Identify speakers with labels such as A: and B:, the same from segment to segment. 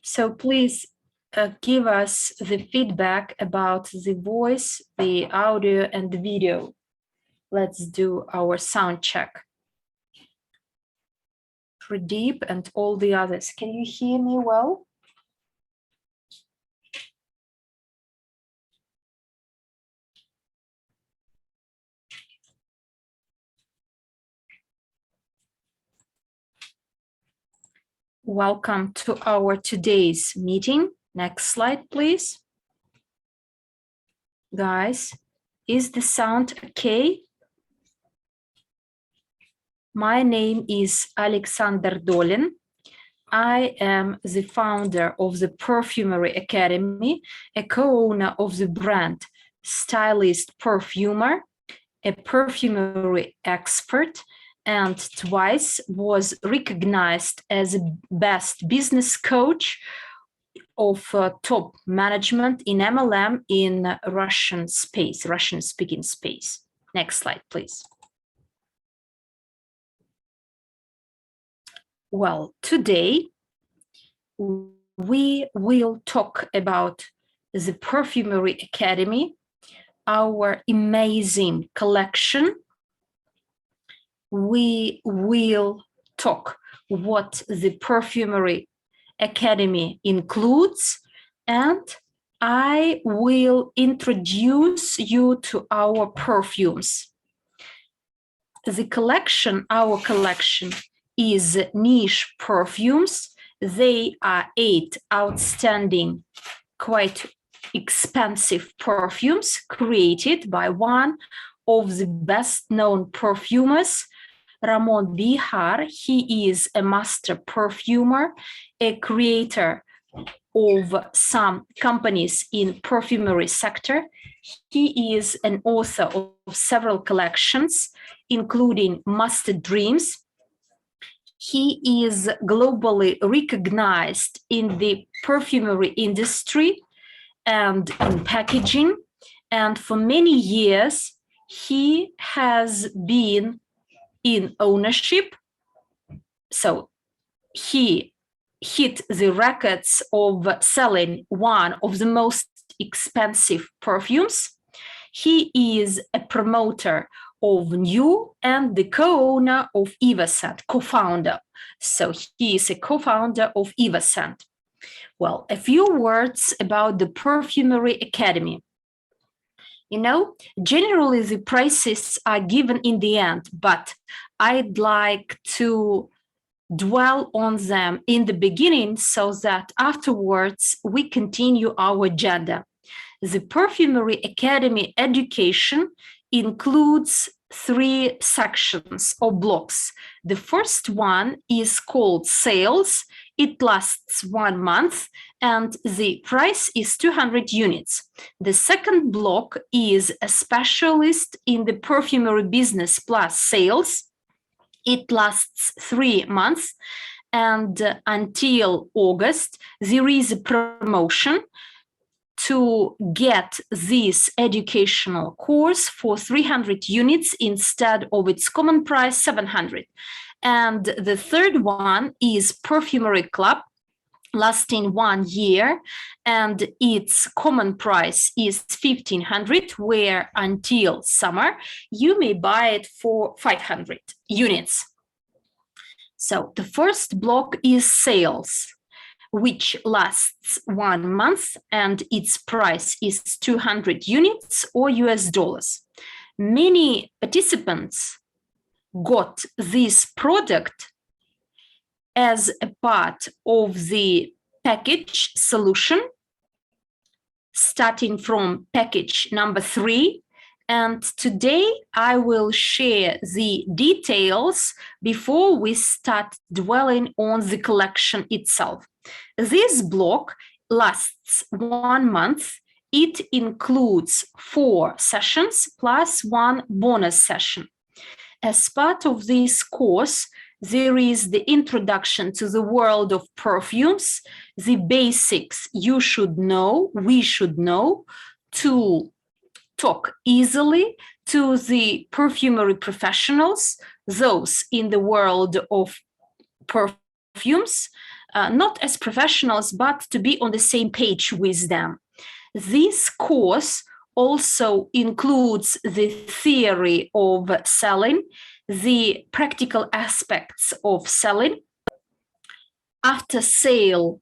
A: So please give us the feedback about the voice, the audio, and the video. Let's do our sound check. Pradeep and all the others, can you hear me well? Welcome to our today's meeting. Next slide, please. Guys, is the sound okay? My name is Alexander Dolin. I am the founder of the Perfumery Academy, a co-owner of the brand Stylist Perfumer, a perfumery expert, and twice was recognized as a best business coach of top management in MLM in Russian space, Russian-speaking space. Next slide, please. Well, today we will talk about the Perfumery Academy, our amazing collection. We will talk what the Perfumery Academy includes, and I will introduce you to our perfumes. The collection, our collection, is niche perfumes. They are 8 outstanding, quite expensive perfumes created by one of the best-known perfumers, Ramon Vihar. He is a master perfumer, a creator of some companies in perfumery sector. He is an author of several collections, including Master Dreams. He is globally recognized in the perfumery industry and in packaging. And for many years, he has been in ownership. So he hit the records of selling one of the most expensive perfumes. He is a promoter of NEEW and the co-owner of EvoScent, co-founder. So he is a co-founder of EvoScent. Well, a few words about the Perfumery Academy. You know, generally the prices are given in the end, but I'd like to dwell on them in the beginning so that afterwards we continue our agenda. The Perfumery Academy education includes 3 sections or blocks. The first one is called sales. It lasts 1 month and the price is 200 units. The second block is a specialist in the perfumery business plus sales. It lasts 3 months, and until August, there is a promotion to get this educational course for 300 units instead of its common price 700. And the third one is Perfumery Club, lasting 1 year, and its common price is 1,500, where until summer you may buy it for 500 units. So the first block is sales, which lasts 1 month and its price is 200 units or US dollars. Many participants got this product as a part of the package solution, starting from package number 3. And today I will share the details before we start dwelling on the collection itself. This block lasts 1 month. It includes 4 sessions plus 1 bonus session. As part of this course, there is the introduction to the world of perfumes, the basics you should know, we should know, to talk easily to the perfumery professionals, those in the world of perfumes, not as professionals, but to be on the same page with them. This course also includes the theory of selling, the practical aspects of selling, after-sale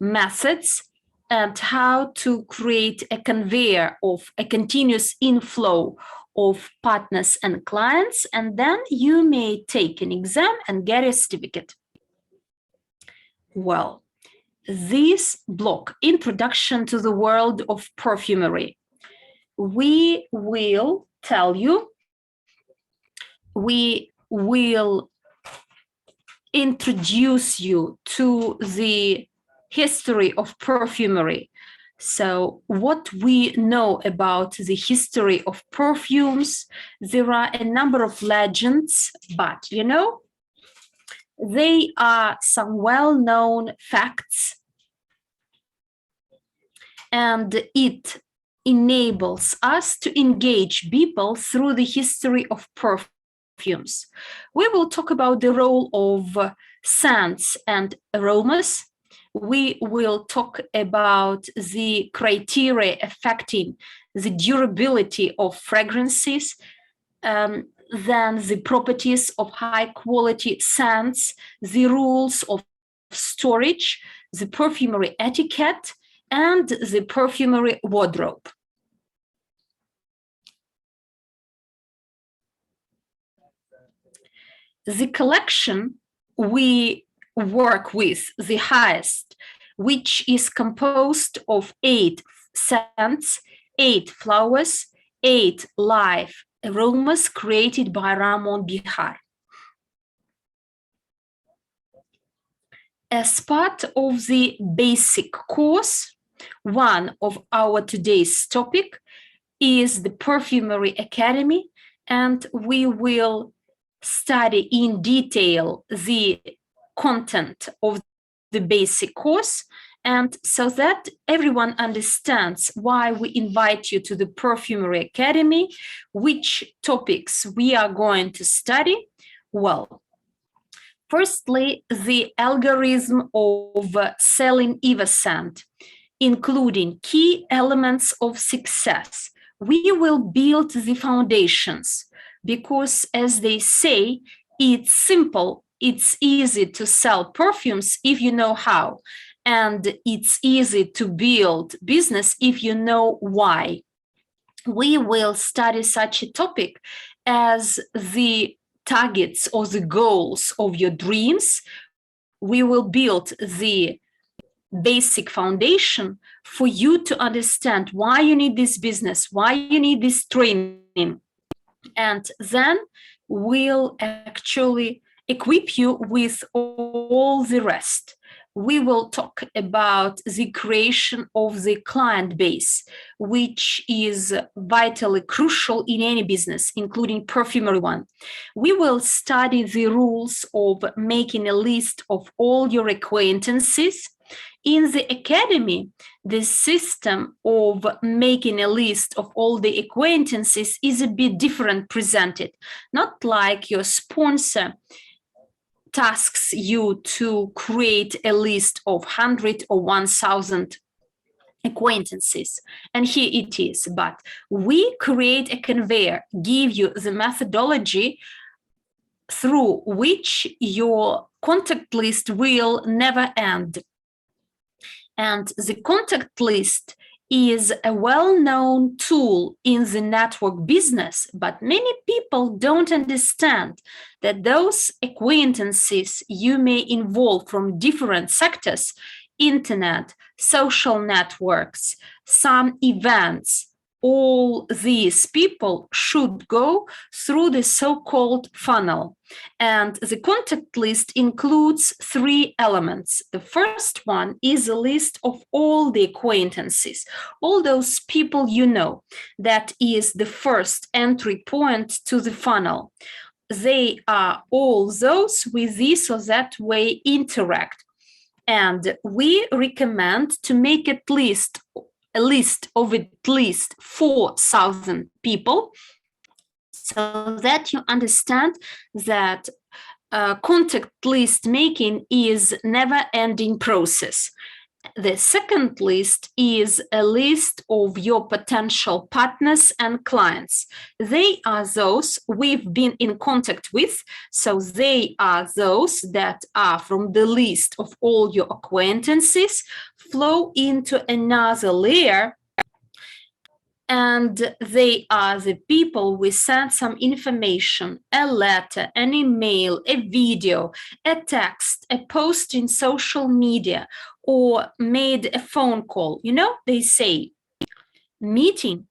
A: methods, and how to create a conveyor of a continuous inflow of partners and clients, and then you may take an exam and get a certificate. Well, this block, Introduction to the World of Perfumery, we will tell you, we will introduce you to the history of perfumery. So what we know about the history of perfumes, there are a number of legends, but you know, they are some well-known facts, and it enables us to engage people through the history of perfumes. We will talk about the role of scents and aromas. We will talk about the criteria affecting the durability of fragrances, then the properties of high-quality scents, the rules of storage, the perfumery etiquette, and the perfumery wardrobe. The collection we work with, the highest, which is composed of 8 scents, 8 flowers, 8 live aromas created by Ramon Bihar. As part of the basic course, one of our today's topic is the Perfumery Academy, and we will study in detail the content of the basic course, and so that everyone understands why we invite you to the Perfumery Academy, which topics we are going to study. Well, firstly, the algorithm of selling EvoScent, including key elements of success. We will build the foundations because, as they say, it's simple, it's easy to sell perfumes if you know how, and it's easy to build business if you know why. We will study such a topic as the targets or the goals of your dreams. We will build the basic foundation for you to understand why you need this business, why you need this training, and then we'll actually equip you with all the rest. We will talk about the creation of the client base, which is vitally crucial in any business, including perfumery one. We will study the rules of making a list of all your acquaintances. In the academy, the system of making a list of all the acquaintances is a bit different presented, not like your sponsor tasks you to create a list of 100 or 1,000 acquaintances. And here it is, but we create a conveyor, give you the methodology through which your contact list will never end. And the contact list is a well-known tool in the network business, but many people don't understand that those acquaintances you may involve from different sectors, internet, social networks, some events, all these people should go through the so-called funnel. And the contact list includes 3 elements. The first one is a list of all the acquaintances, all those people you know. That is the first entry point to the funnel. They are all those with this or that way interact. And we recommend to make a list of at least 4,000 people, so that you understand that contact list making is never-ending process. The second list is a list of your potential partners and clients. They are those we've been in contact with, so they are those that are from the list of all your acquaintances, flow into another layer, and they are the people we send some information, a letter, an email, a video, a text, a post in social media, or made a phone call. You know, they say meeting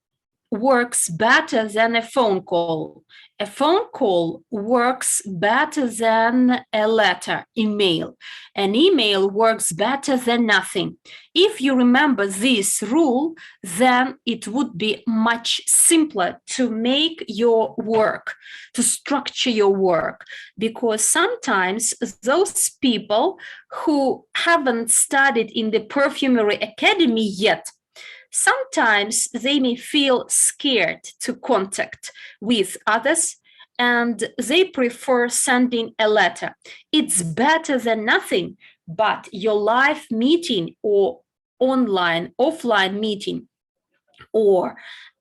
A: works better than a phone call. A phone call works better than a letter, email. An email works better than nothing. If you remember this rule, then it would be much simpler to make your work, to structure your work, because sometimes those people who haven't studied in the Perfumery Academy yet, sometimes they may feel scared to contact with others and they prefer sending a letter. It's better than nothing, but your live meeting or online, offline meeting, or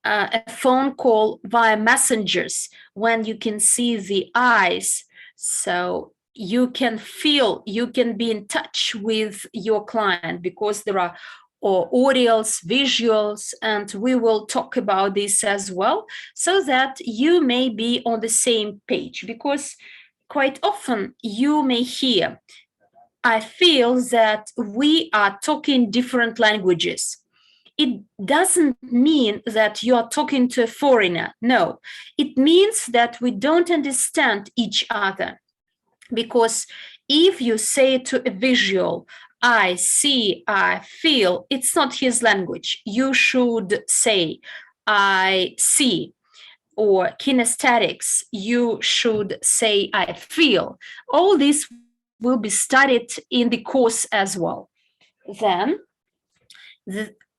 A: a phone call via messengers when you can see the eyes, so you can feel, you can be in touch with your client, because there are audios, visuals, and we will talk about this as well, so that you may be on the same page. Because quite often you may hear, I feel that we are talking different languages. It doesn't mean that you are talking to a foreigner. No, it means that we don't understand each other. Because if you say to a visual, I see, I feel, it's not his language. You should say, I see. Or kinesthetics, you should say, I feel. All this will be studied in the course as well. Then,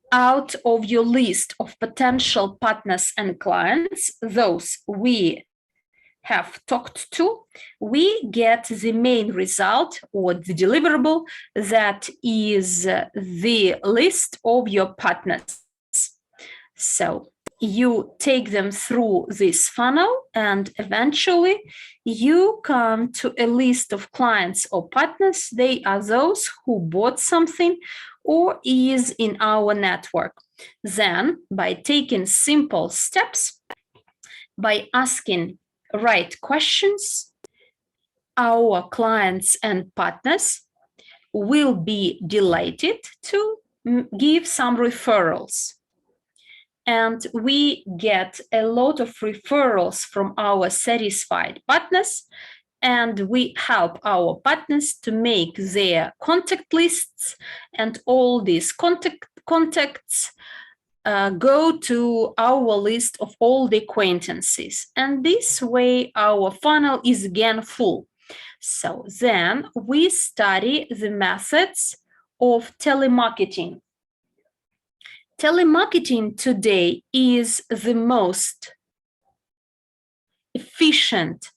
A: out of your list of potential partners and clients, those we have talked to, we get the main result or the deliverable, that is the list of your partners. So you take them through this funnel and eventually you come to a list of clients or partners. They are those who bought something or is in our network. Then, by taking simple steps, by asking right questions, our clients and partners will be delighted to give some referrals. And we get a lot of referrals from our satisfied partners, and we help our partners to make their contact lists, and all these contacts go to our list of all the acquaintances. And this way our funnel is again full. So then we study the methods of telemarketing. Telemarketing today is the most efficient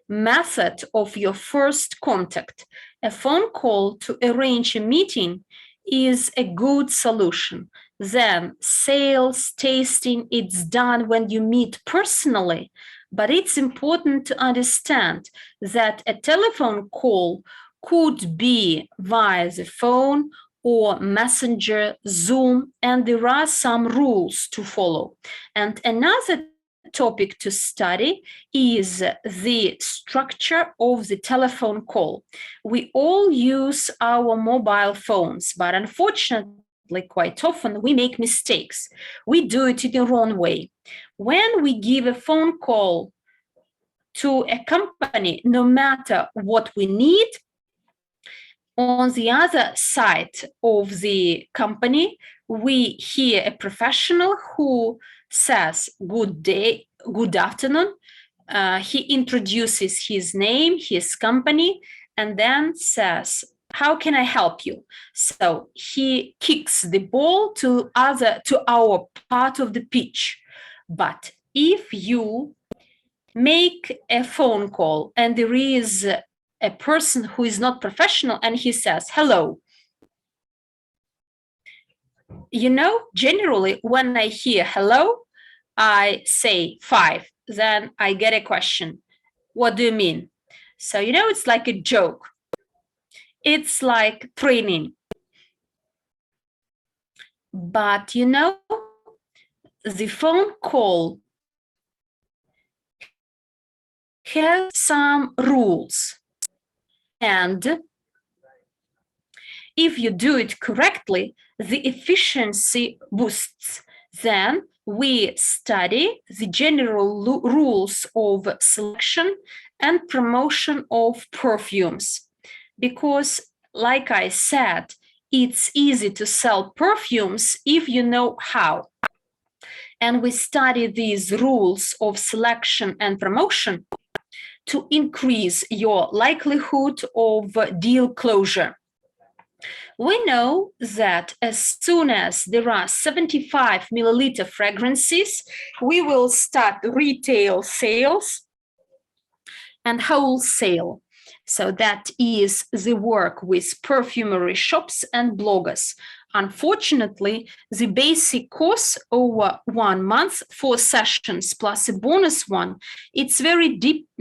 A: method of your first contact. A phone call to arrange a meeting is a good solution. Then sales, tasting, it's done when you meet personally. But it's important to understand that a telephone call could be via the phone or Messenger, Zoom, and there are some rules to follow. And another topic to study is the structure of the telephone call. We all use our mobile phones, but unfortunately, quite often we make mistakes. We do it in the wrong way. When we give a phone call to a company, no matter what we need, on the other side of the company, we hear a professional who says, good day, good afternoon. He introduces his name, his company, and then says, how can I help you? So he kicks the ball to our part of the pitch. But if you make a phone call and there is a person who is not professional and he says, hello. You know, generally when I hear hello, I say 5, then I get a question. What do you mean? So, you know, it's like a joke. It's like training. But, you know, the phone call has some rules. And if you do it correctly, the efficiency boosts. Then we study the general rules of selection and promotion of perfumes. Because, like I said, it's easy to sell perfumes if you know how. And we study these rules of selection and promotion to increase your likelihood of deal closure. We know that as soon as there are 75 milliliter fragrances, we will start retail sales and wholesale. So that is the work with perfumery shops and bloggers. Unfortunately, the basic course over 1 month, 4 sessions plus a bonus one, it's very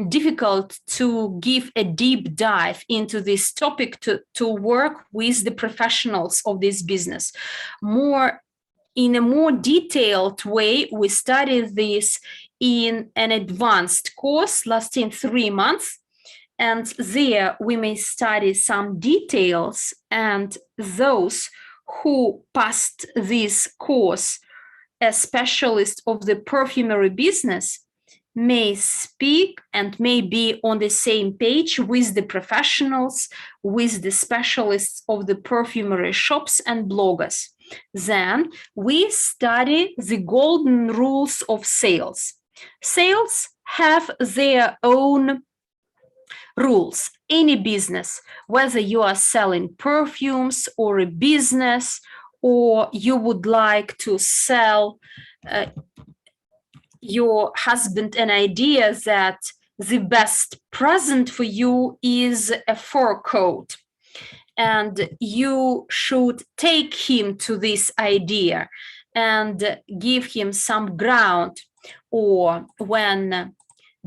A: difficult to give a deep dive into this topic to work with the professionals of this business. In a more detailed way, we study this in an advanced course lasting 3 months. And there we may study some details, and those who passed this course as specialists of the perfumery business may speak and may be on the same page with the professionals, with the specialists of the perfumery shops and bloggers. Then we study the golden rules of sales. Sales have their own rules. Any business, whether you are selling perfumes or a business, or you would like to sell your husband an idea that the best present for you is a fur coat, and you should take him to this idea and give him some ground. Or when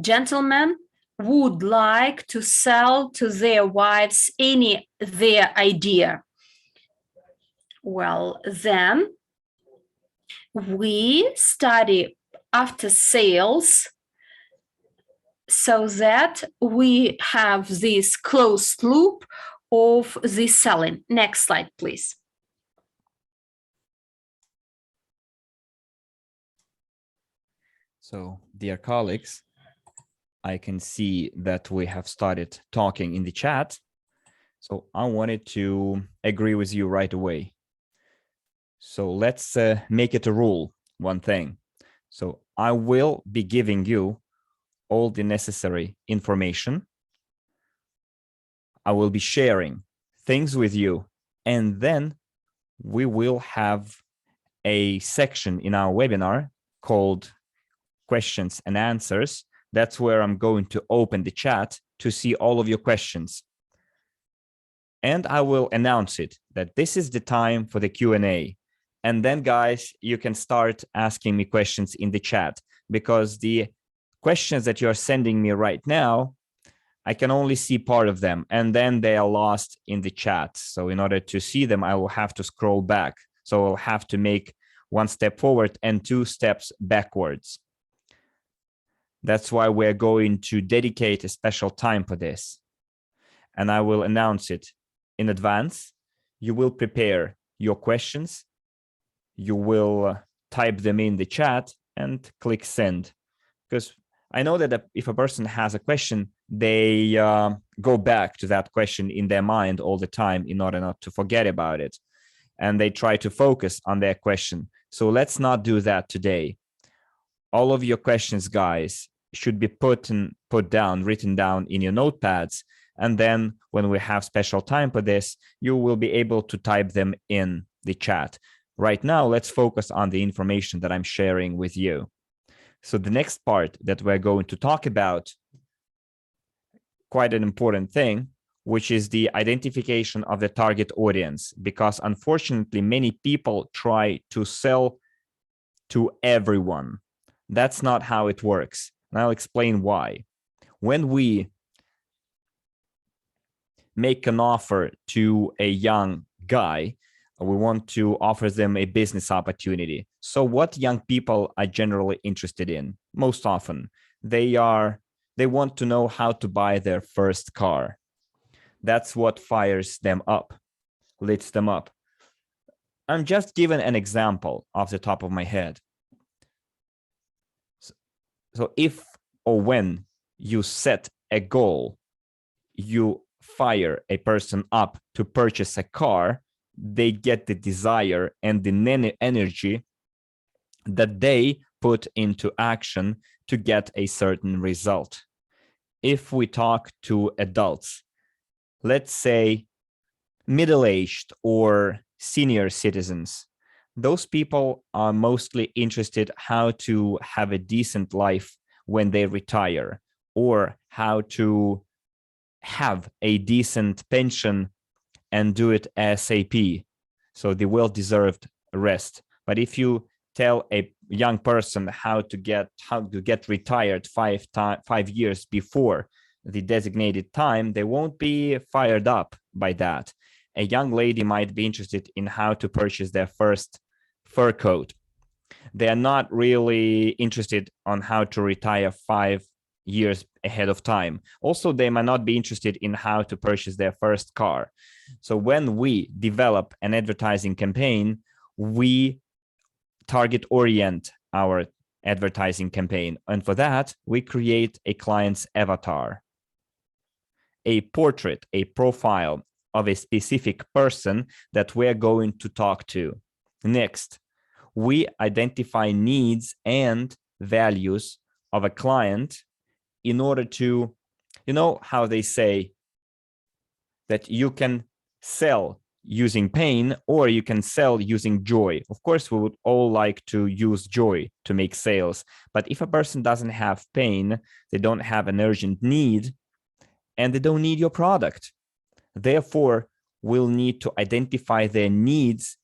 A: gentlemen would like to sell to their wives their idea, well, then we study after sales so that we have this closed loop of the selling. Next slide, please.
B: So, dear colleagues, I can see that we have started talking in the chat. So I wanted to agree with you right away. So let's make it a rule, one thing. So I will be giving you all the necessary information. I will be sharing things with you, and then we will have a section in our webinar called questions and answers. That's where I'm going to open the chat to see all of your questions. And I will announce it that this is the time for the Q&A. And then, guys, you can start asking me questions in the chat, because the questions that you're sending me right now, I can only see part of them, and then they are lost in the chat. So in order to see them, I will have to scroll back. So I'll have to make 1 step forward and 2 steps backwards. That's why we're going to dedicate a special time for this. And I will announce it in advance. You will prepare your questions. You will type them in the chat and click send. Because I know that if a person has a question, they go back to that question in their mind all the time in order not to forget about it. And they try to focus on their question. So let's not do that today. All of your questions, guys, should be written down in your notepads. And then when we have special time for this, you will be able to type them in the chat. Right now, let's focus on the information that I'm sharing with you. So the next part that we're going to talk about quite an important thing, which is the identification of the target audience, because unfortunately, many people try to sell to everyone. That's not how it works. And I'll explain why. When we make an offer to a young guy, we want to offer them a business opportunity. So what young people are generally interested in? Most often, they want to know how to buy their first car. That's what fires them up, lifts them up. I'm just giving an example off the top of my head. So if or when you set a goal, you fire a person up to purchase a car, they get the desire and the energy that they put into action to get a certain result. If we talk to adults, let's say middle-aged or senior citizens, those people are mostly interested how to have a decent life when they retire, or how to have a decent pension and do it ASAP, so the well-deserved rest. But if you tell a young person how to get retired 5 years before the designated time, they won't be fired up by that. A young lady might be interested in how to purchase their first fur coat. They are not really interested on how to retire 5 years ahead of time. Also, they might not be interested in how to purchase their first car. So when we develop an advertising campaign, we target orient our advertising campaign. And for that, we create a client's avatar, a portrait, a profile of a specific person that we're going to talk to. Next, we identify needs and values of a client in order to, you know how they say that you can sell using pain or you can sell using joy. Of course, we would all like to use joy to make sales. But if a person doesn't have pain, they don't have an urgent need, and they don't need your product. Therefore, we'll need to identify their needs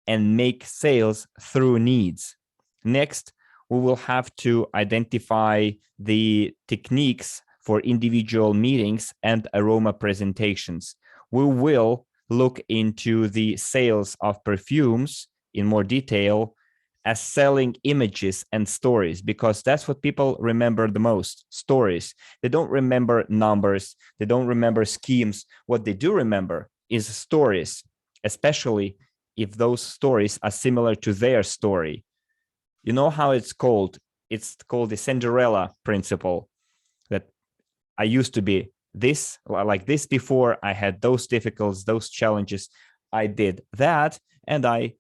B: and make sales through needs. Next, we will have to identify the techniques for individual meetings and aroma presentations. We will look into the sales of perfumes in more detail as selling images and stories, because that's what people remember the most, stories. They don't remember numbers, they don't remember schemes. What they do remember is stories, especially if those stories are similar to their story. You know how it's called? It's called the Cinderella principle, that I used to be this, like this before, I had those difficulties, those challenges, I did that, and I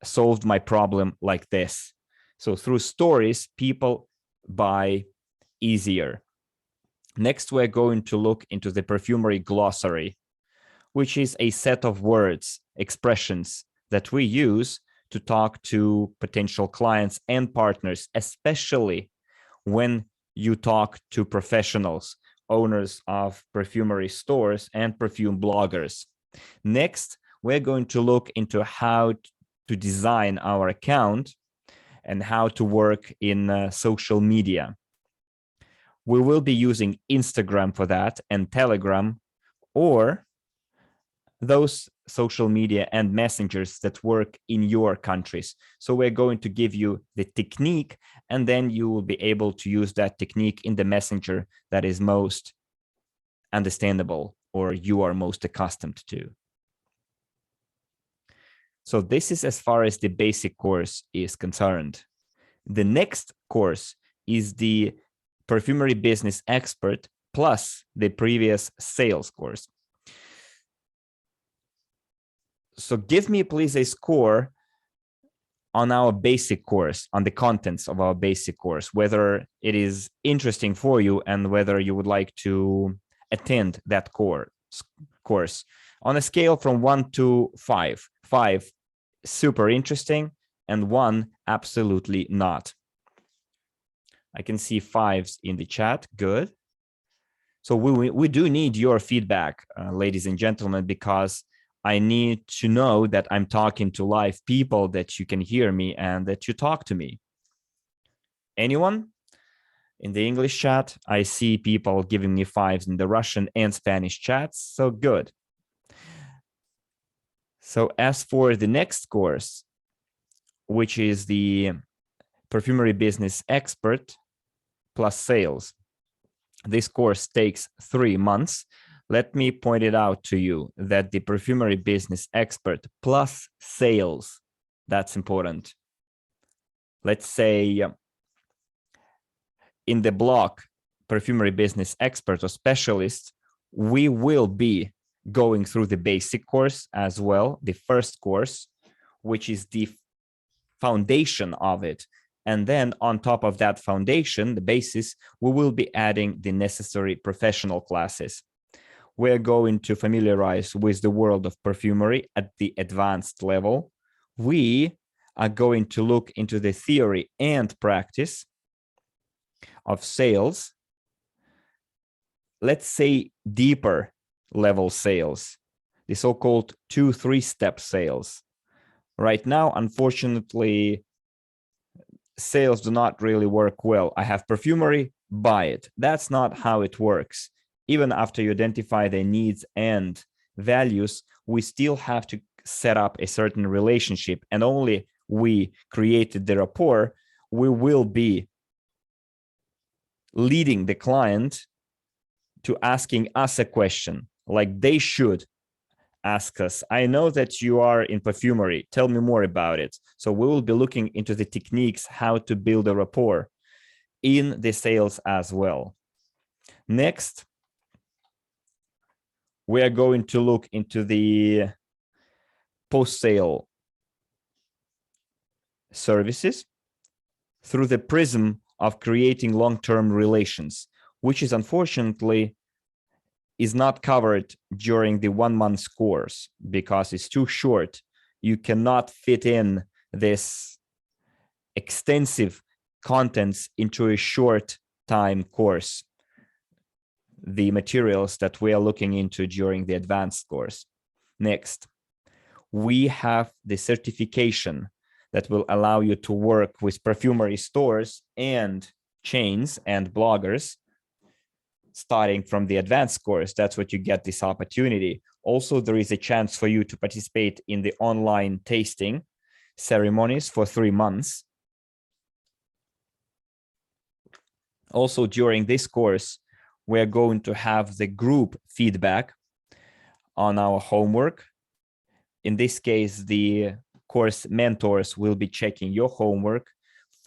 B: solved my problem like this. So through stories, people buy easier. Next, we're going to look into the perfumery glossary, which is a set of words, expressions that we use to talk to potential clients and partners, especially when you talk to professionals, owners of perfumery stores and perfume bloggers. Next, we're going to look into how to design our account and how to work in social media. We will be using Instagram for that and Telegram, or those social media and messengers that work in your countries. So we're going to give you the technique, and then you will be able to use that technique in the messenger that is most understandable or you are most accustomed to. So this is as far as the basic course is concerned. The next course is the Perfumery Business Expert plus the previous sales course. So give me please a score on our basic course, on the contents of our basic course, whether it is interesting for you and whether you would like to attend that course. On a scale from 1 to 5, 5 super interesting and 1 absolutely not. I can see 5s in the chat. Good. So we do need your feedback, ladies and gentlemen, because I need to know that I'm talking to live people, that you can hear me and that you talk to me. Anyone? In the English chat, I see people giving me 5s in the Russian and Spanish chats, so good. So as for the next course, which is the Perfumery Business Expert plus Sales, this course takes 3 months. Let me point it out to you that the Perfumery Business Expert plus Sales, that's important. Let's say in the block Perfumery Business Expert or Specialist, we will be going through the basic course as well, the first course, which is the foundation of it. And then on top of that foundation, the basis, we will be adding the necessary professional classes. We're going to familiarize with the world of perfumery at the advanced level. We are going to look into the theory and practice of sales. Let's say deeper level sales, the so-called 2-3-step sales. Right now, unfortunately, sales do not really work well. I have perfumery, buy it. That's not how it works. Even after you identify their needs and values, we still have to set up a certain relationship, and only we created the rapport, we will be leading the client to asking us a question, like they should ask us. I know that you are in perfumery. Tell me more about it. So we will be looking into the techniques, how to build a rapport in the sales as well. Next, we are going to look into the post-sale services through the prism of creating long-term relations, which is unfortunately is not covered during the 1-month course because it's too short. You cannot fit in this extensive contents into a short time course, the materials that we are looking into during the advanced course. Next, we have the certification that will allow you to work with perfumery stores and chains and bloggers. Starting from the advanced course, that's what you get this opportunity. Also, there is a chance for you to participate in the online tasting ceremonies for 3 months. Also, during this course, we're going to have the group feedback on our homework. In this case, the course mentors will be checking your homework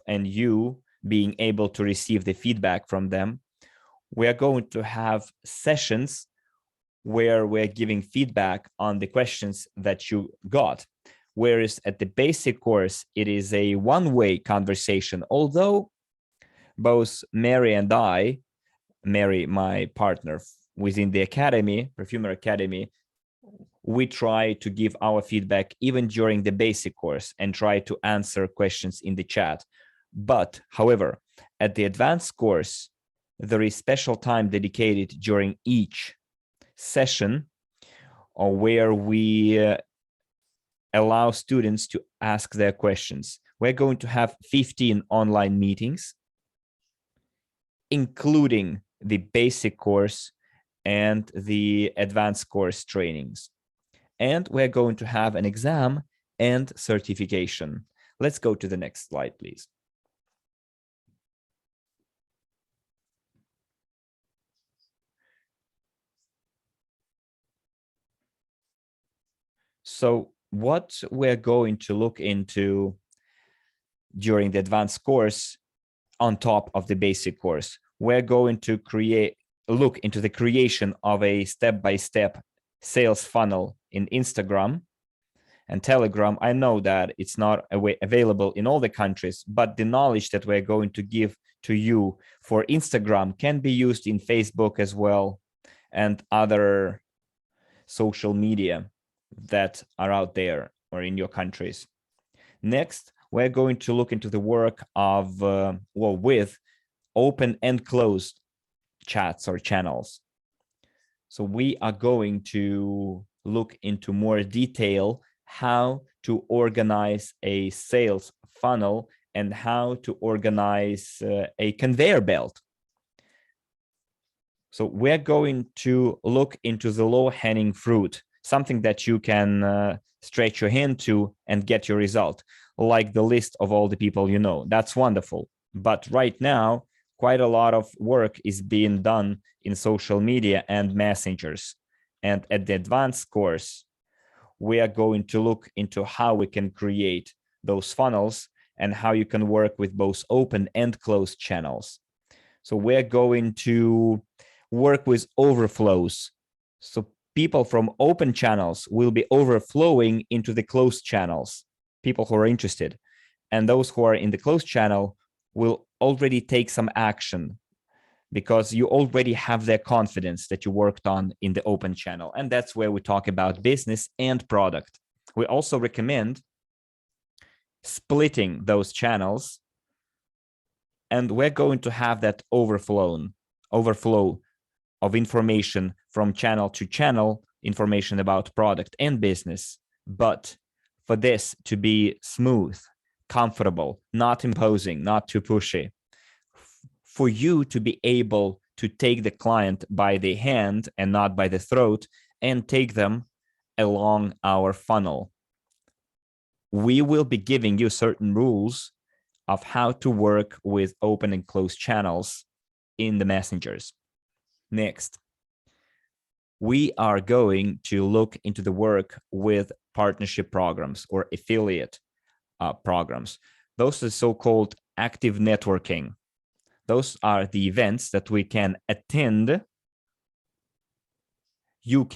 B: and you being able to receive the feedback from them. We are going to have sessions where we're giving feedback on the questions that you got. Whereas at the basic course, it is a one-way conversation, although both Mary and I, Mary, my partner within the academy, Perfumer Academy, we try to give our feedback even during the basic course and try to answer questions in the chat. But however, at the advanced course, there is special time dedicated during each session where we allow students to ask their questions. We're going to have 15 online meetings, including the basic course and the advanced course trainings. And we're going to have an exam and certification. Let's go to the next slide, please. So what we're going to look into during the advanced course on top of the basic course, we're going to look into the creation of a step-by-step sales funnel in Instagram and Telegram. I know that it's not available in all the countries, but the knowledge that we're going to give to you for Instagram can be used in Facebook as well and other social media that are out there or in your countries. Next, we're going to look into the work of with open and closed chats or channels. So we are going to look into more detail how to organize a sales funnel and how to organize a conveyor belt. So we're going to look into the low-hanging fruit, something that you can stretch your hand to and get your result, like the list of all the people you know. That's wonderful. But right now, quite a lot of work is being done in social media and messengers. And at the advanced course, we are going to look into how we can create those funnels and how you can work with both open and closed channels. So we're going to work with overflows. So people from open channels will be overflowing into the closed channels, people who are interested. And those who are in the closed channel will already take some action because you already have their confidence that you worked on in the open channel. And that's where we talk about business and product. We also recommend splitting those channels, and we're going to have that overflow of information from channel to channel, information about product and business. But for this to be smooth, comfortable, not imposing, not too pushy, for you to be able to take the client by the hand and not by the throat and take them along our funnel, we will be giving you certain rules of how to work with open and closed channels in the messengers. Next, we are going to look into the work with partnership programs or affiliate programs. Those are so-called active networking. Those are the events that we can attend. You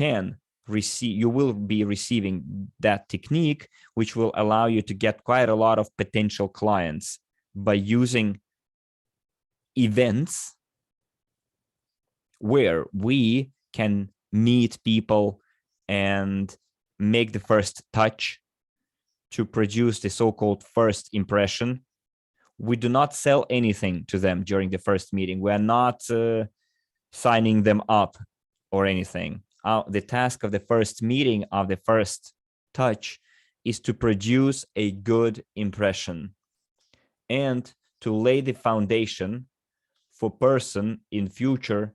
B: will be receiving that technique, which will allow you to get quite a lot of potential clients by using events where we can meet people and make the first touch to produce the so-called first impression. We do not sell anything to them during the first meeting. We are not signing them up or anything. The task of the first meeting, of the first touch, is to produce a good impression and to lay the foundation for person in future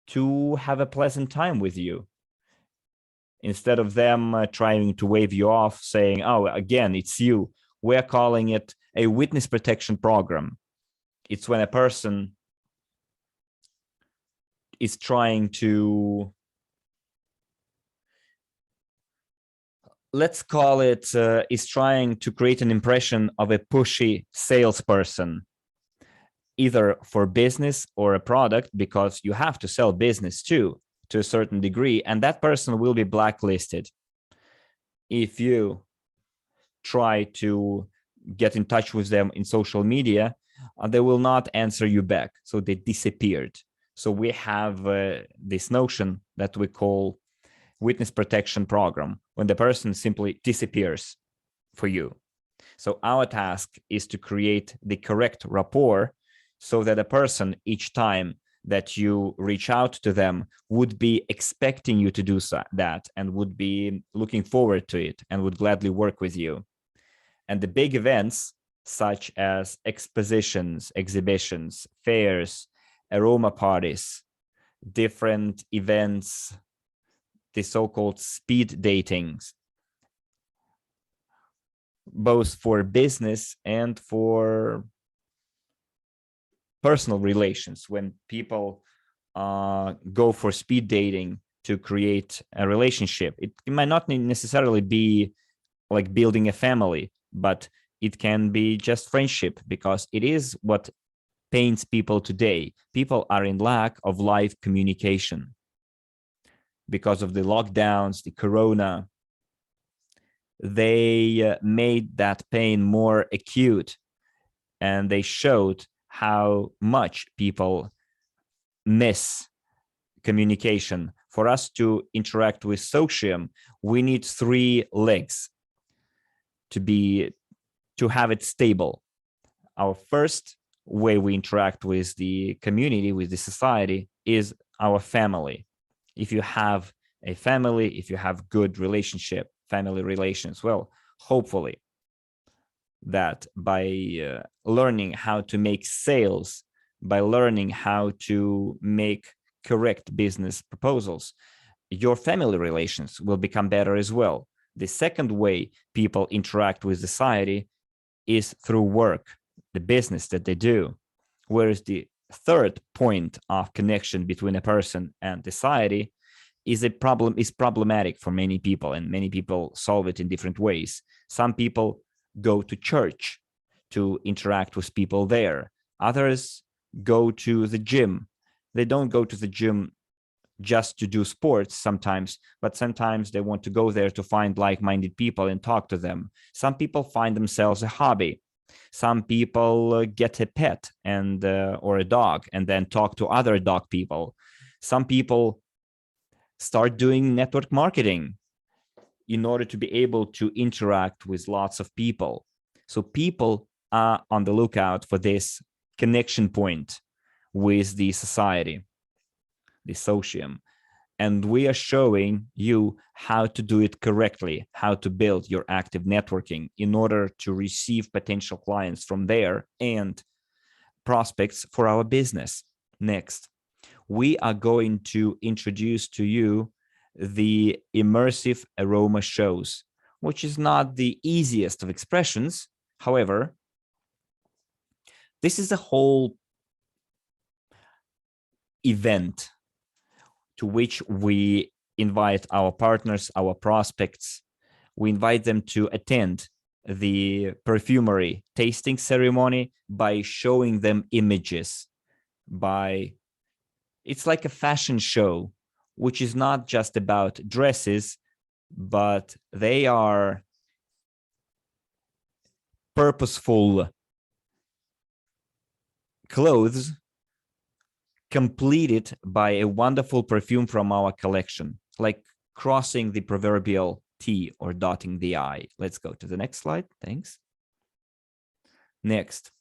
B: to have a pleasant time with you. Instead of them trying to wave you off saying, oh, again, it's you. We're calling it a witness protection program. It's when a person is trying to, let's call it, is trying to create an impression of a pushy salesperson, either for business or a product, because you have to sell business too, to a certain degree, and that person will be blacklisted. If you try to get in touch with them in social media, they will not answer you back. So they disappeared. So we have this notion that we call witness protection program, when the person simply disappears for you. So our task is to create the correct rapport so that a person, each time that you reach out to them, would be expecting you to do that and would be looking forward to it and would gladly work with you. And the big events, such as expositions, exhibitions, fairs, aroma parties, different events, the so-called speed datings, both for business and for personal relations, when people go for speed dating to create a relationship. It might not necessarily be like building a family, but it can be just friendship, because it is what pains people today. People are in lack of live communication because of the lockdowns, the corona. They made that pain more acute, and they showed how much people miss communication. For us to interact with Socium, we need 3 legs to have it stable. Our first way we interact with the community, with the society, is our family. If you have a family, if you have good relationship, family relations, well, hopefully that by learning how to make sales, by learning how to make correct business proposals, your family relations will become better as well. The second way people interact with society is through work, the business that they do. Whereas the third point of connection between a person and society is problematic for many people, and many people solve it in different ways. Some people go to church to interact with people there. Others go to the gym. They don't go to the gym just to do sports sometimes, but sometimes they want to go there to find like-minded people and talk to them. Some people find themselves a hobby. Some people get a pet and or a dog and then talk to other dog people. Some people start doing network marketing in order to be able to interact with lots of people. So people are on the lookout for this connection point with the society, the socium. And we are showing you how to do it correctly, how to build your active networking in order to receive potential clients from there and prospects for our business. Next, we are going to introduce to you the immersive aroma shows, which is not the easiest of expressions. However, this is a whole event to which we invite our partners, our prospects. We invite them to attend the perfumery tasting ceremony by showing them images. It's like a fashion show, which is not just about dresses, but they are purposeful clothes completed by a wonderful perfume from our collection, like crossing the proverbial T or dotting the I. Let's go to the next slide. Thanks. Next,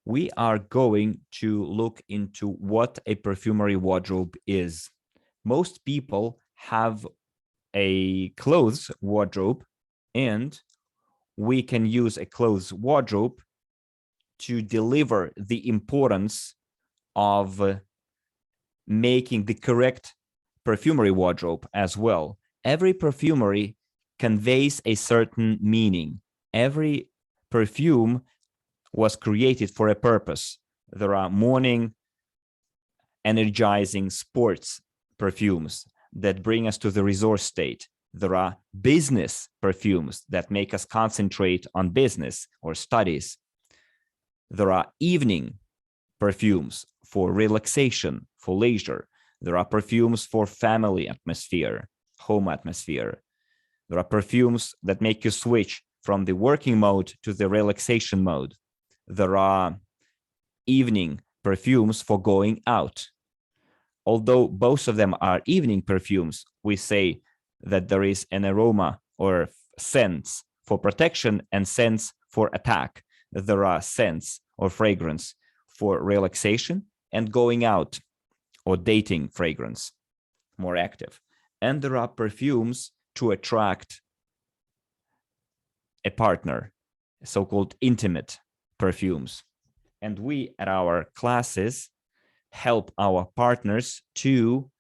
B: we are going to look into what a perfumery wardrobe is. Most people have a clothes wardrobe, and we can use a clothes wardrobe to deliver the importance of making the correct perfumery wardrobe as well. Every perfumery conveys a certain meaning. Every perfume was created for a purpose. There are morning, energizing sports perfumes that bring us to the resource state. There are business perfumes that make us concentrate on business or studies. There are evening perfumes for relaxation, for leisure. There are perfumes for family atmosphere, home atmosphere. There are perfumes that make you switch from the working mode to the relaxation mode. There are evening perfumes for going out. Although both of them are evening perfumes, we say that there is an aroma or scents for protection and scents for attack. There are scents or fragrance for relaxation and going out or dating fragrance, more active. And there are perfumes to attract a partner, so-called intimate perfumes. And we at our classes help our partners to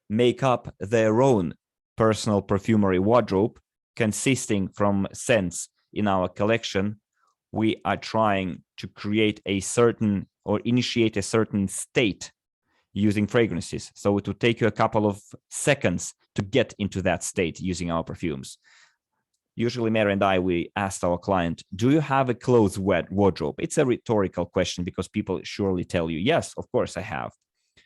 B: make up their own personal perfumery wardrobe consisting from scents in our collection. We are trying to create a certain or initiate a certain state using fragrances. So it would take you a couple of seconds to get into that state using our perfumes. Usually, Mary and I, we asked our client, do you have a clothes wardrobe? It's a rhetorical question because people surely tell you, yes, of course I have.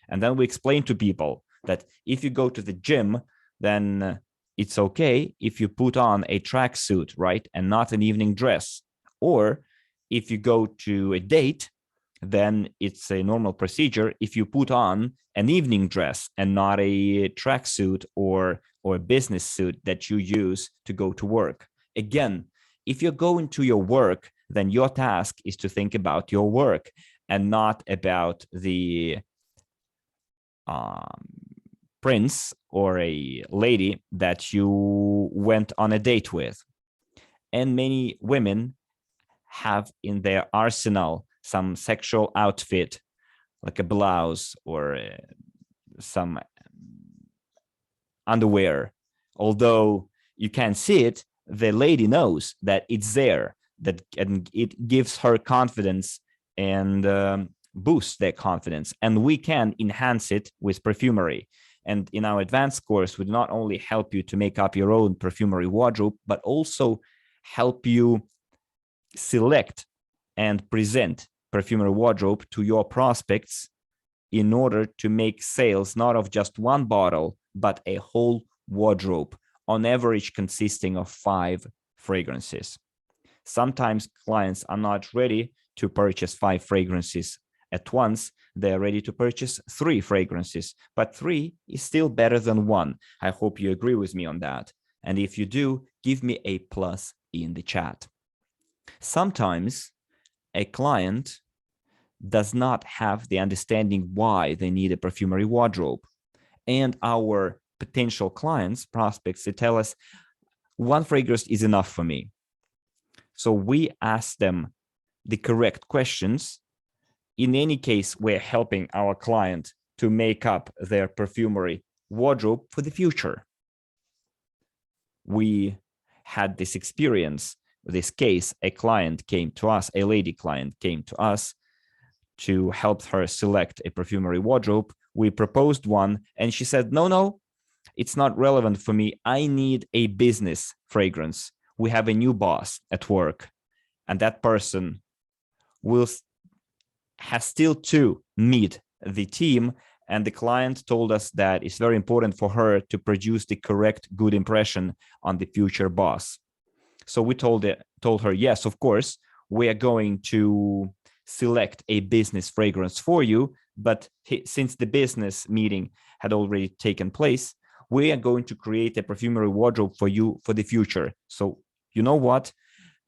B: And then we explain to people that if you go to the gym, then it's okay if you put on a tracksuit, right? And not an evening dress. Or if you go to a date, then it's a normal procedure if you put on an evening dress and not a tracksuit or a business suit that you use to go to work. Again, if you're going to your work, then your task is to think about your work and not about the prince or a lady that you went on a date with. And many women have in their arsenal some sexual outfit, like a blouse or some underwear. Although you can't see it, the lady knows that it's there, and it gives her confidence and boosts their confidence. And we can enhance it with perfumery. And in our advanced course, we not only help you to make up your own perfumery wardrobe, but also help you select and present perfumery wardrobe to your prospects in order to make sales not of just one bottle, but a whole wardrobe, on average consisting of 5 fragrances. Sometimes clients are not ready to purchase 5 fragrances at once. They're ready to purchase 3 fragrances, but 3 is still better than 1. I hope you agree with me on that. And if you do, give me a plus in the chat. Sometimes a client does not have the understanding why they need a perfumery wardrobe. And our potential clients, prospects, they tell us 1 fragrance is enough for me. So we ask them the correct questions. In any case, we're helping our client to make up their perfumery wardrobe for the future. We had this experience, this case, a client came to us, a lady client came to us to help her select a perfumery wardrobe. We proposed one and she said, no, it's not relevant for me. I need a business fragrance. We have a new boss at work and that person has still to meet the team. And the client told us that it's very important for her to produce the correct good impression on the future boss. So we told her, yes, of course, we are going to select a business fragrance for you. But since the business meeting had already taken place, we are going to create a perfumery wardrobe for you for the future. So you know what?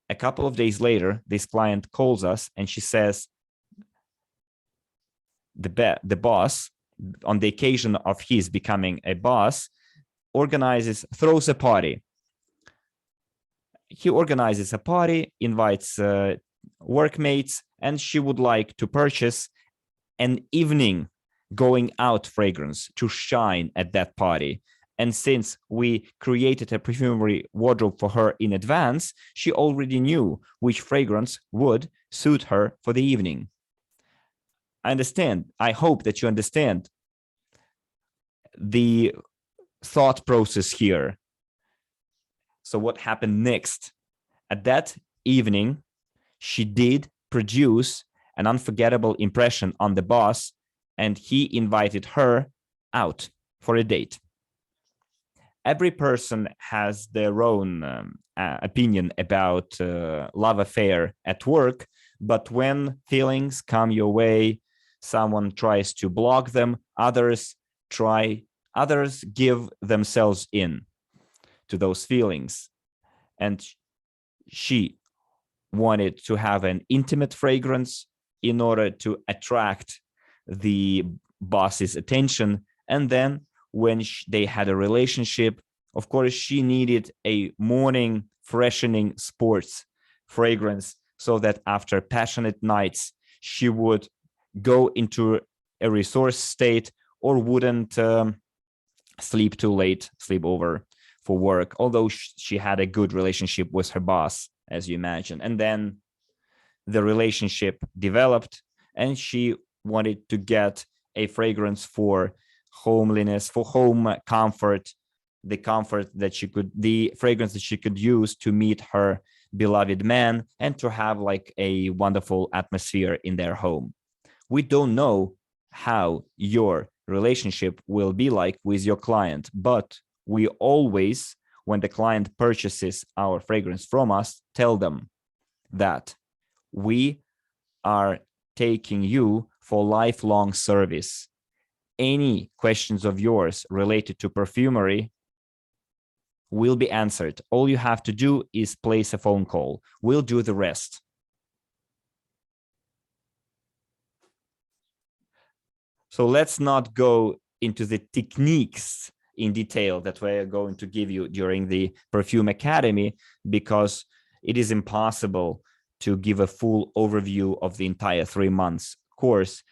B: A couple of days later, this client calls us and she says, the boss, on the occasion of his becoming a boss, throws a party. He organizes a party, invites workmates, and she would like to purchase an evening going out fragrance to shine at that party. And since we created a perfumery wardrobe for her in advance, she already knew which fragrance would suit her for the evening. I understand. I hope that you understand the thought process here. So what happened next? At that evening, she did produce an unforgettable impression on the boss, and he invited her out for a date. Every person has their own opinion about love affair at work, but when feelings come your way, someone tries to block them, others give themselves in to those feelings. And she wanted to have an intimate fragrance in order to attract the boss's attention. And then when they had a relationship, of course, she needed a morning freshening sports fragrance so that after passionate nights, she would go into a resource state or wouldn't sleep too late, sleep over for work, although she had a good relationship with her boss, as you imagine. And then the relationship developed and she wanted to get a fragrance for homeliness, for home comfort, the fragrance that she could use to meet her beloved man and to have like a wonderful atmosphere in their home. We don't know how your relationship will be like with your client, but we always, when the client purchases our fragrance from us, tell them that we are taking you for lifelong service. Any questions of yours related to perfumery will be answered. All you have to do is place a phone call. We'll do the rest. So let's not go into the techniques in detail that we're going to give you during the Perfume Academy, because it is impossible to give a full overview of the entire 3 months course.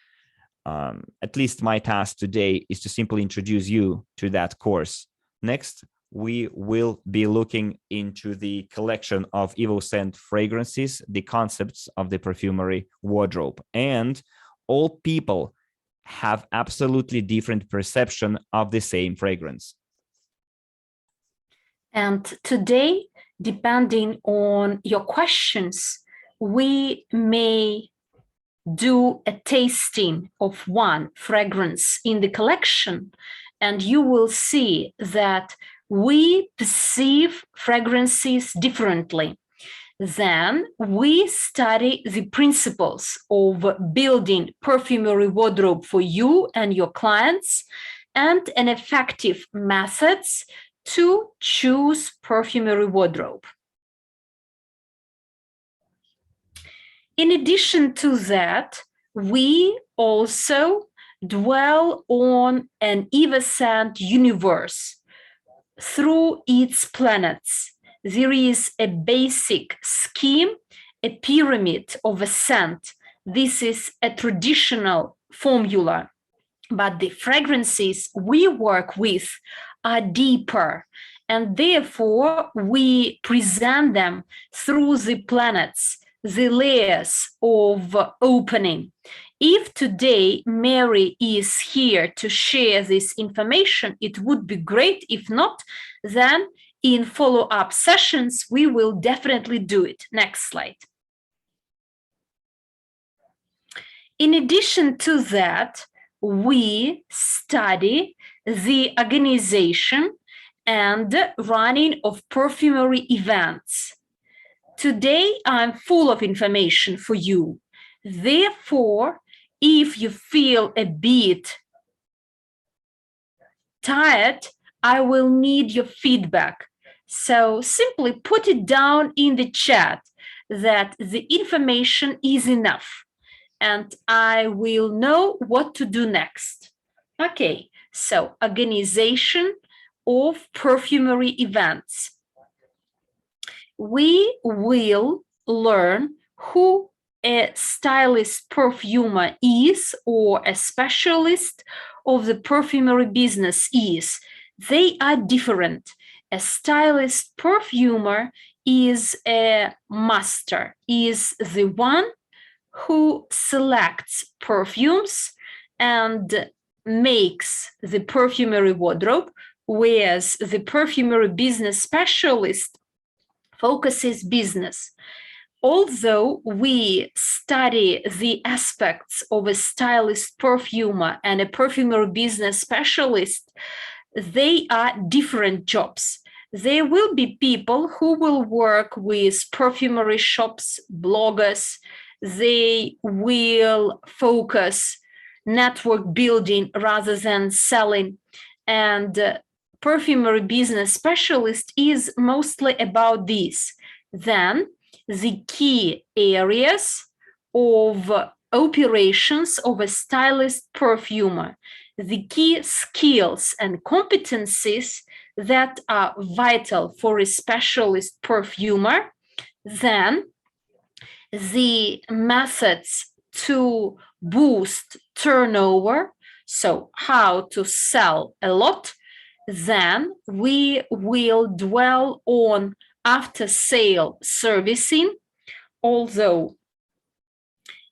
B: At least my task today is to simply introduce you to that course. Next, we will be looking into the collection of EvoScent fragrances, the concepts of the perfumery wardrobe, and all people have absolutely different perception of the same fragrance.
A: And today, depending on your questions, we may do a tasting of one fragrance in the collection, and you will see that we perceive fragrances differently. Then we study the principles of building perfumery wardrobe for you and your clients, and an effective methods to choose perfumery wardrobe. In addition to that, we also dwell on an EvoScent universe through its planets. There is a basic scheme, a pyramid of a scent. This is a traditional formula, but the fragrances we work with are deeper, and therefore we present them through the planets, the layers of opening. If today Mary is here to share this information, it would be great. If not, then in follow-up sessions, we will definitely do it. Next slide. In addition to that, we study the organization and running of perfumery events. Today, I'm full of information for you. Therefore, if you feel a bit tired, I will need your feedback. So simply put it down in the chat that the information is enough, and I will know what to do next. Okay, so organization of perfumery events. We will learn who a stylist perfumer is, or a specialist of the perfumery business is. They are different. A stylist perfumer is a master, is the one who selects perfumes and makes the perfumery wardrobe, whereas the perfumery business specialist focuses business. Although we study the aspects of a stylist perfumer and a perfumery business specialist, they are different jobs. There will be people who will work with perfumery shops, bloggers. They will focus network building rather than selling. And perfumery business specialist is mostly about this. Then the key areas of operations of a stylist perfumer, the key skills and competencies that are vital for a specialist perfumer, then the methods to boost turnover, so how to sell a lot. Then we will dwell on after-sale servicing, although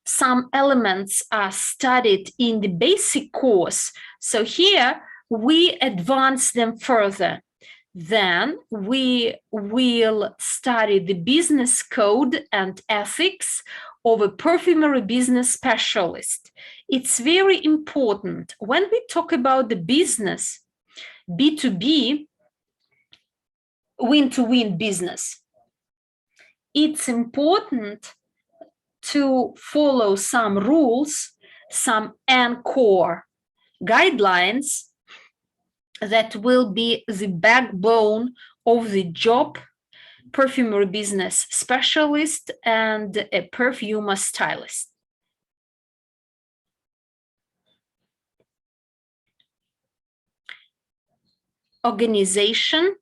A: some elements are studied in the basic course. So here we advance them further. Then we will study the business code and ethics of a perfumery business specialist. It's very important when we talk about the business, B2B, win-to-win business. It's important to follow some rules, some anchor guidelines that will be the backbone of the job, perfumery business specialist and a perfumer stylist. organization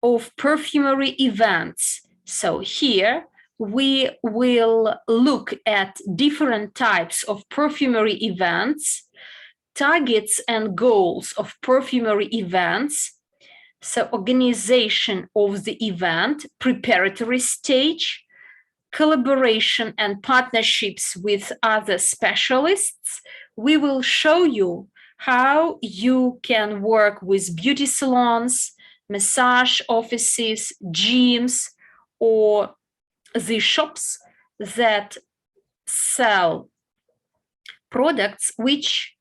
A: of perfumery events. So here we will look at different types of perfumery events, targets and goals of perfumery events. So organization of the event, preparatory stage, collaboration and partnerships with other specialists. We will show you how you can work with beauty salons, massage offices, gyms, or the shops that sell products which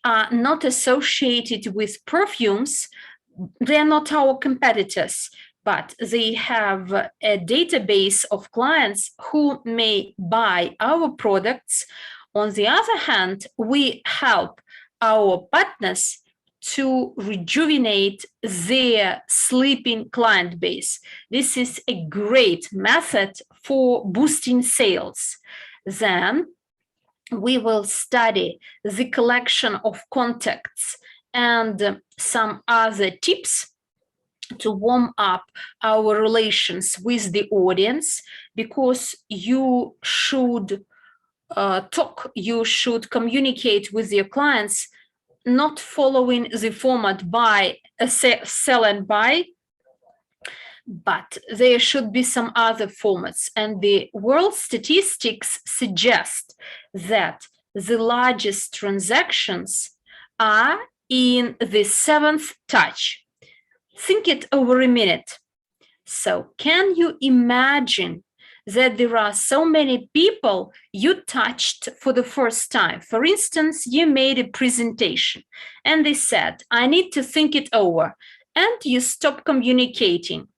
A: are not associated with perfumes. They're not our competitors, but they have a database of clients who may buy our products. On the other hand, we help our partners to rejuvenate their sleeping client base. This is a great method for boosting sales. Then we will study the collection of contacts and some other tips to warm up our relations with the audience, because you should you should communicate with your clients not following the format buy, sell and buy, but there should be some other formats. And the world statistics suggest that the largest transactions are in the 7th touch. Think it over a minute. So can you imagine that there are so many people you touched for the first time? For instance, you made a presentation and they said, I need to think it over, and you stop communicating.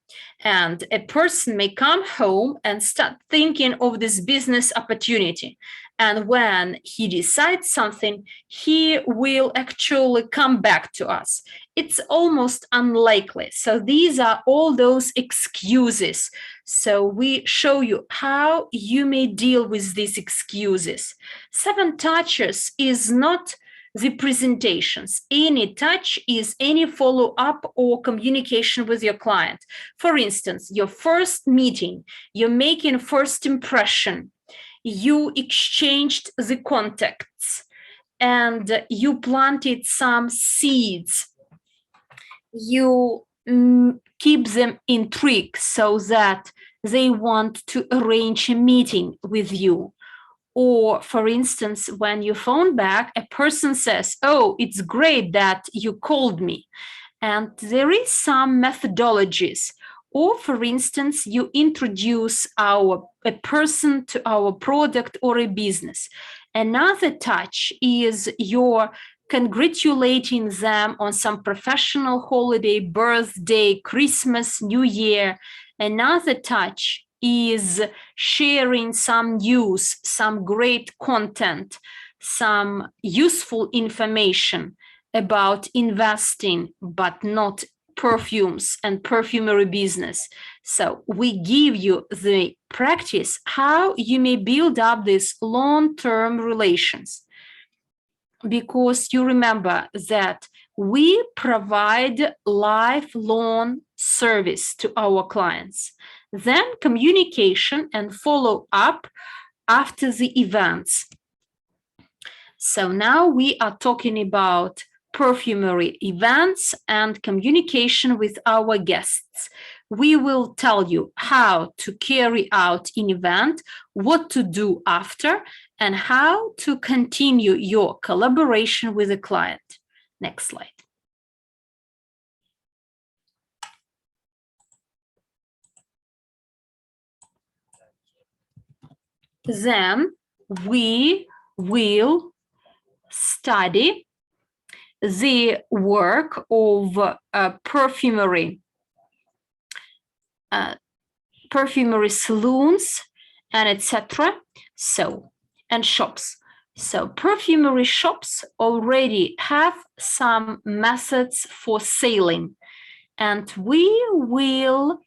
A: And a person may come home and start thinking of this business opportunity. And when he decides something, he will actually come back to us. It's almost unlikely. So these are all those excuses. So we show you how you may deal with these excuses. 7 touches is not the presentations. Any touch is any follow-up or communication with your client. For instance, your first meeting, you're making first impression, you exchanged the contacts, and you planted some seeds. You keep them intrigued so that they want to arrange a meeting with you. Or, for instance, when you phone back, a person says, oh, it's great that you called me. And there is some methodologies. Or, for instance, you introduce a person to our product or a business. Another touch is you're congratulating them on some professional holiday, birthday, Christmas, New Year. Another touch is sharing some news, some great content, some useful information about investing, but not perfumes and perfumery business. So we give you the practice how you may build up these long-term relations, because you remember that we provide lifelong service to our clients. Then communication and follow-up after the events. So now we are talking about perfumery events and communication with our guests. We will tell you how to carry out an event, what to do after, and how to continue your collaboration with the client. Next slide. Then we will study the work of perfumery salons and etc. So, and shops. So perfumery shops already have some methods for selling, and we will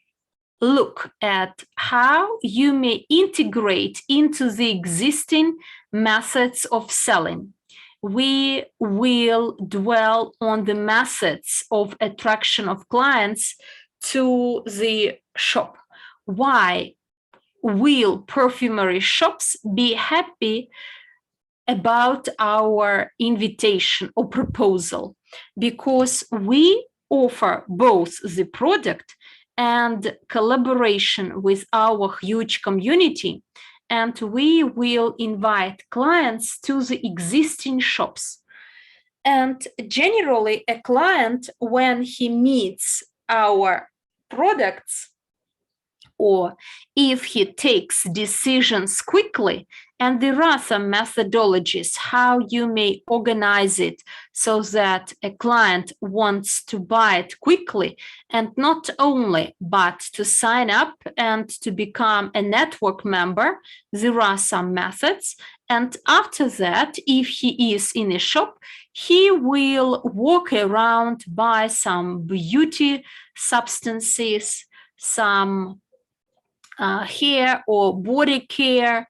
A: look at how you may integrate into the existing methods of selling. we will dwell on the methods of attraction of clients to the shop. Why will perfumery shops be happy about our invitation or proposal? Because we offer both the product and collaboration with our huge community, and we will invite clients to the existing shops. And generally, a client, when he meets our products, or if he takes decisions quickly, and there are some methodologies how you may organize it so that a client wants to buy it quickly, and not only, but to sign up and to become a network member. There are some methods. And after that, if he is in a shop, he will walk around, buy some beauty substances, some hair or body care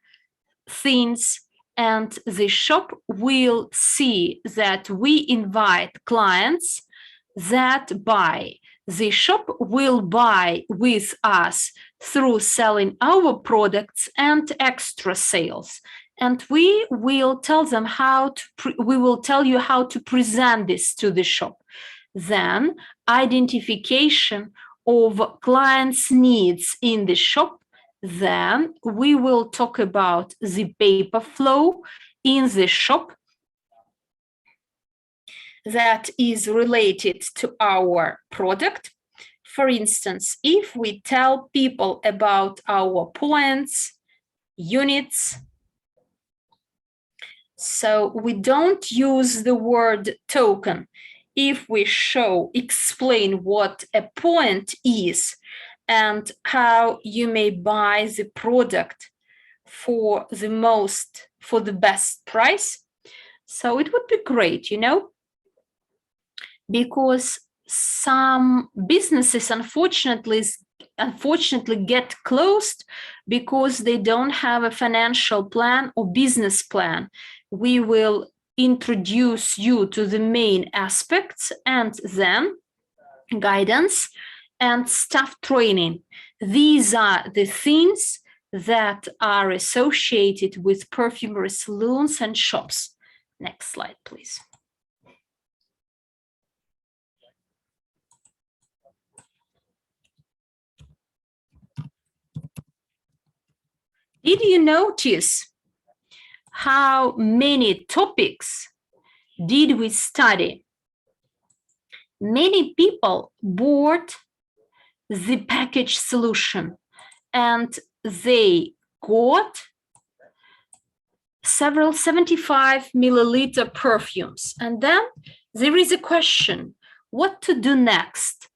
A: things, and the shop will see that we invite clients that buy. The shop will buy with us through selling our products and extra sales. And we will tell them we will tell you how to present this to the shop. Then identification of clients' needs in the shop. Then we will talk about the paper flow in the shop that is related to our product. For instance, if we tell people about our points, units, so we don't use the word token. If we explain what a point is and how you may buy the product for the best price, so it would be great, because some businesses unfortunately get closed because they don't have a financial plan or business plan. We will introduce you to the main aspects, and then guidance and staff training. These are the things that are associated with perfumery salons and shops. Next slide, please. Did you notice how many topics did we study? Many people bought the package solution and they got several 75 milliliter perfumes. And then there is a question, what to do next?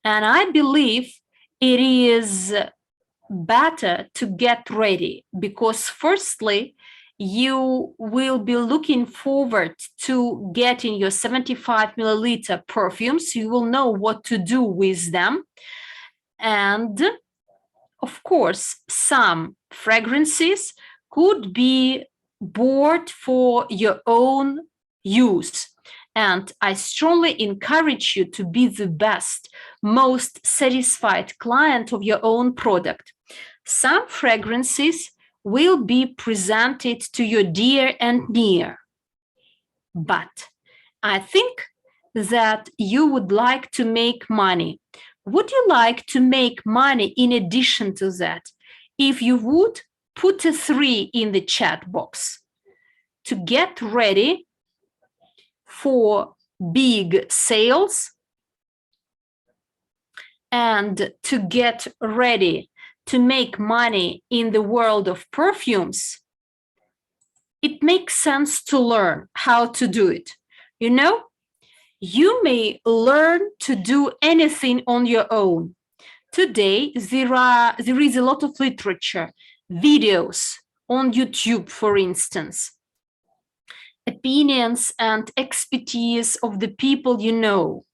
A: And I believe it is better to get ready, because firstly, you will be looking forward to getting your 75 milliliter perfumes. You will know what to do with them. And of course, some fragrances could be bought for your own use. And I strongly encourage you to be the best, most satisfied client of your own product. Some fragrances will be presented to your dear and near. But I think that you would like to make money. Would you like to make money in addition to that? If you would, put a 3 in the chat box. To get ready for big sales and to get ready to make money in the world of perfumes, it makes sense to learn how to do it. You may learn to do anything on your own. Today, there is a lot of literature, videos on YouTube, for instance, opinions and expertise of the people you know,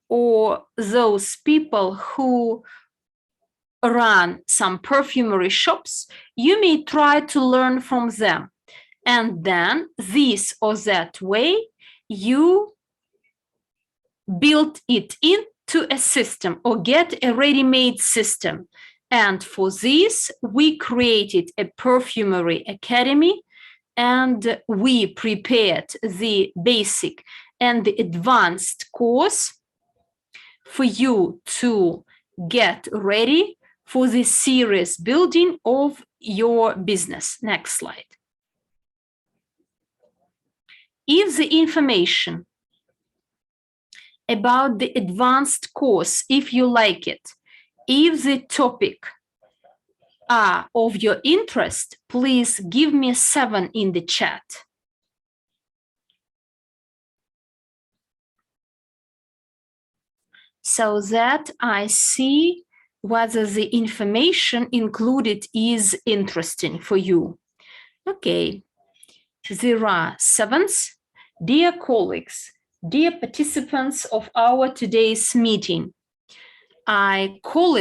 A: or those people who run some perfumery shops. You may try to learn from them. And then this or that way, you build it into a system or get a ready-made system. And for this, we created a Perfumery Academy, and we prepared the basic and the advanced course for you to get ready for the serious building of your business. Next slide. If the information about the advanced course, if you like it, if the topic are of your interest, please give me 7 in the chat. So that I see whether the information included is interesting for you. Okay, there are 7s. Dear colleagues, dear participants of our today's meeting, I call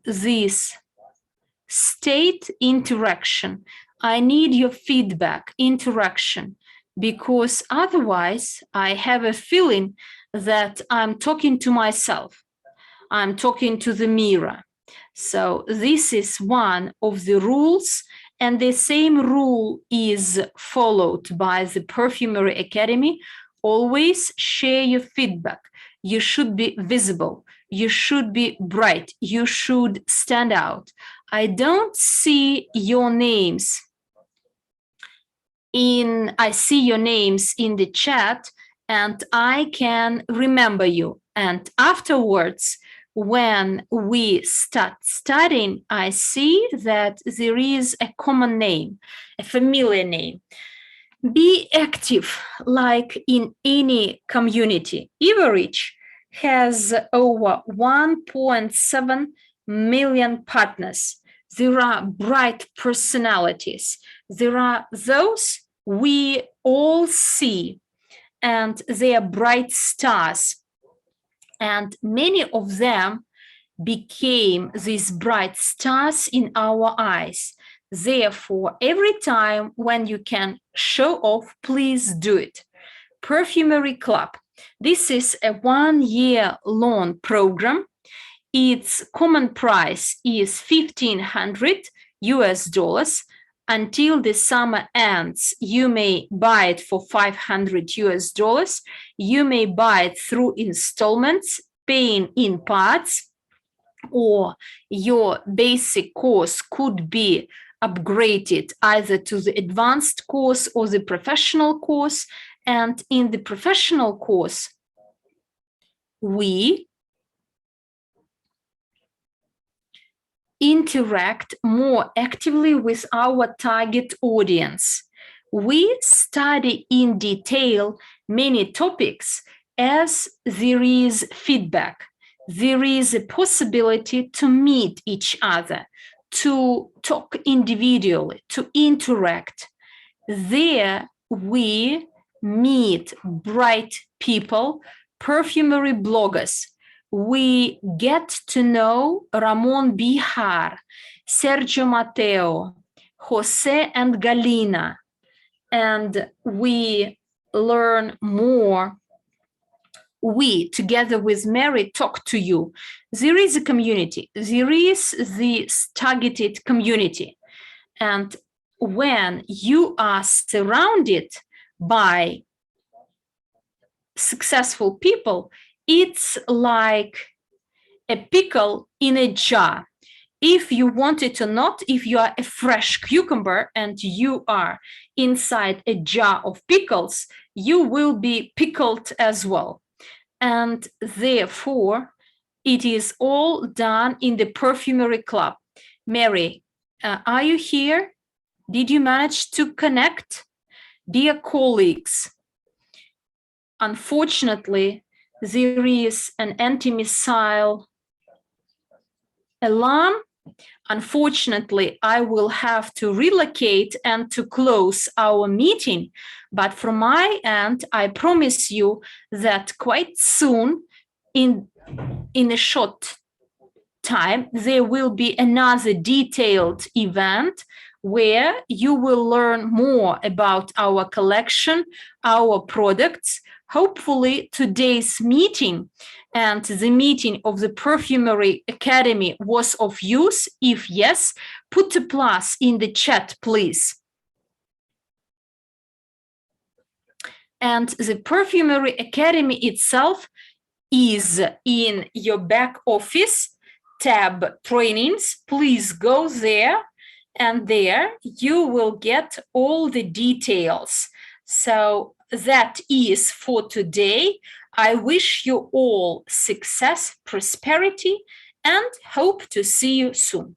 A: this state interaction. I need your feedback, interaction, because otherwise I have a feeling that I'm talking to myself. I'm talking to the mirror. So this is one of the rules, and the same rule is followed by the Perfumery Academy. Always share your feedback. You should be visible. You should be bright. You should stand out. I don't see your names I see your names in the chat, and I can remember you. And afterwards, when we start studying, I see that there is a common name, a familiar name. Be active, like in any community. Evorich has over 1.7 million partners. There are bright personalities. There are those we all see, and they are bright stars. And many of them became these bright stars in our eyes. Therefore, every time when you can show off, please do it. Perfumery Club. This is a 1-year-long program. Its common price is $1,500. Until the summer ends, you may buy it for $500. You may buy it through installments, paying in parts, or your basic course could be upgraded either to the advanced course or the professional course. And in the professional course, we interact more actively with our target audience. We study in detail many topics as there is feedback. There is a possibility to meet each other, to talk individually, to interact. There we meet bright people, perfumery bloggers. We get to know Ramon Bihar, Sergio Mateo, Jose and Galina, and we learn more. We, together with Mary, talk to you. There is a community. There is this targeted community. And when you are surrounded by successful people, it's like a pickle in a jar. If you want it or not, if you are a fresh cucumber and you are inside a jar of pickles, you will be pickled as well. And therefore, it is all done in the Perfumery Club. Mary, are you here? Did you manage to connect? Dear colleagues, unfortunately, there is an anti-missile alarm. Unfortunately, I will have to relocate and to close our meeting. But from my end, I promise you that quite soon, in a short time, there will be another detailed event where you will learn more about our collection, our products. Hopefully today's meeting and the meeting of the Perfumery Academy was of use. If yes, put a plus in the chat, please. And the Perfumery Academy itself is in your back office tab trainings. Please go there, and there you will get all the details. So that is for today. I wish you all success, prosperity, and hope to see you soon.